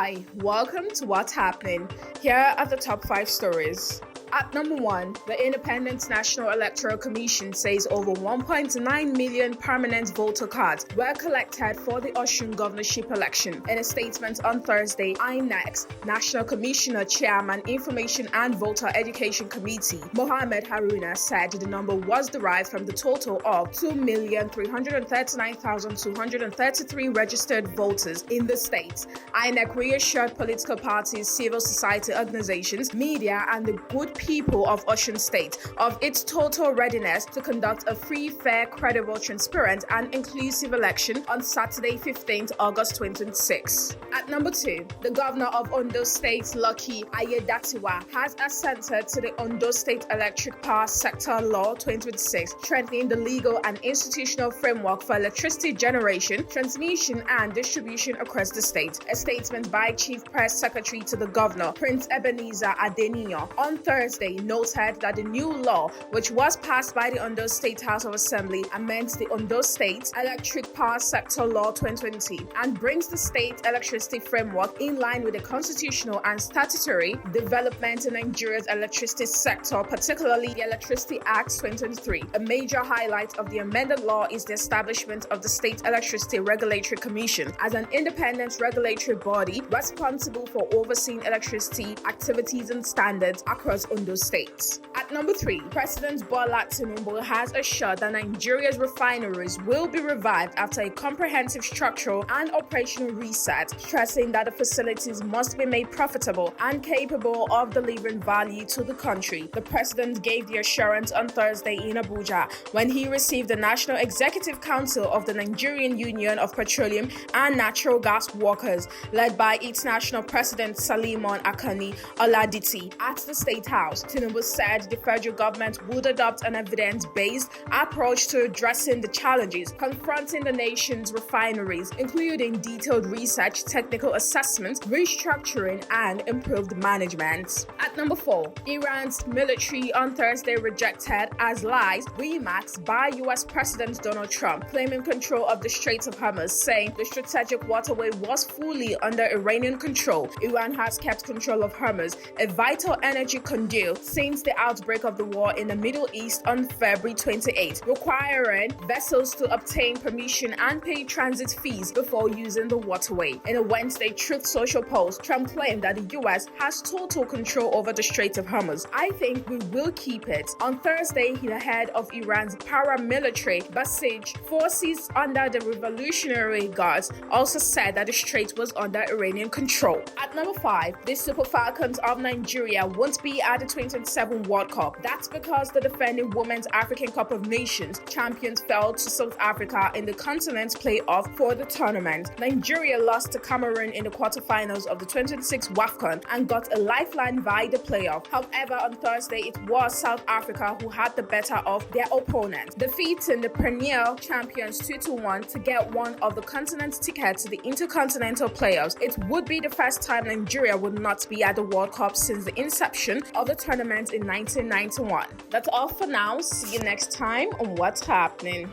Hi, welcome to What's Happening. Here are the top 5 stories. At number 1, the Independent National Electoral Commission says over 1.9 million permanent voter cards were collected for the Osun governorship election. In a statement on Thursday, INEC's National Commissioner Chairman Information and Voter Education Committee, Mohammed Haruna, said the number was derived from the total of 2,339,233 registered voters in the state. INEC reassured political parties, civil society organizations, media, and the good people of Osun State of its total readiness to conduct a free, fair, credible, transparent, and inclusive election on Saturday, 15th August 2026. At number 2, the governor of Ondo State, Lucky Aiyedatiwa, has assented to the Ondo State Electric Power Sector Law 2026, strengthening the legal and institutional framework for electricity generation, transmission, and distribution across the state. A statement by Chief Press Secretary to the governor, Prince Ebenezer Adeniyi, on Thursday noted that the new law, which was passed by the Ondo State House of Assembly, amends the Ondo State Electric Power Sector Law 2020 and brings the state electricity framework in line with the constitutional and statutory development in Nigeria's electricity sector, particularly the Electricity Act 2023. A major highlight of the amended law is the establishment of the State Electricity Regulatory Commission as an independent regulatory body responsible for overseeing electricity activities and standards across Ondo State. At number 3, President Bola Tinubu has assured that Nigeria's refineries will be revived after a comprehensive structural and operational reset, stressing that the facilities must be made profitable and capable of delivering value to the country. The president gave the assurance on Thursday in Abuja when he received the National Executive Council of the Nigerian Union of Petroleum and Natural Gas Workers, led by its national president Salimon Akani Oladiti, at the State House. Tinubu said the federal government would adopt an evidence-based approach to addressing the challenges confronting the nation's refineries, including detailed research, technical assessments, restructuring, and improved management. At number 4, Iran's military on Thursday rejected as lies remarks by U.S. President Donald Trump, claiming control of the Strait of Hormuz, saying the strategic waterway was fully under Iranian control. Iran has kept control of Hormuz, a vital energy conduit, since the outbreak of the war in the Middle East on February 28, requiring vessels to obtain permission and pay transit fees before using the waterway. In a Wednesday Truth Social post, Trump claimed that the U.S. has total control over the Strait of Hormuz. I think we will keep it. On Thursday, the head of Iran's paramilitary Basij forces under the Revolutionary Guards also said that the strait was under Iranian control. At number 5, the Super Falcons of Nigeria won't be at the 2027 World Cup. That's because the defending Women's African Cup of Nations champions fell to South Africa in the continent's playoff for the tournament. Nigeria lost to Cameroon in the quarterfinals of the 2026 WAFCON and got a lifeline via the playoff. However, on Thursday, it was South Africa who had the better of their opponent, defeating the perennial champions 2-1 to get one of the continent's tickets to the intercontinental playoffs. It would be the first time Nigeria would not be at the World Cup since the inception of the tournament in 1991. That's all for now. See you next time on What's Happening.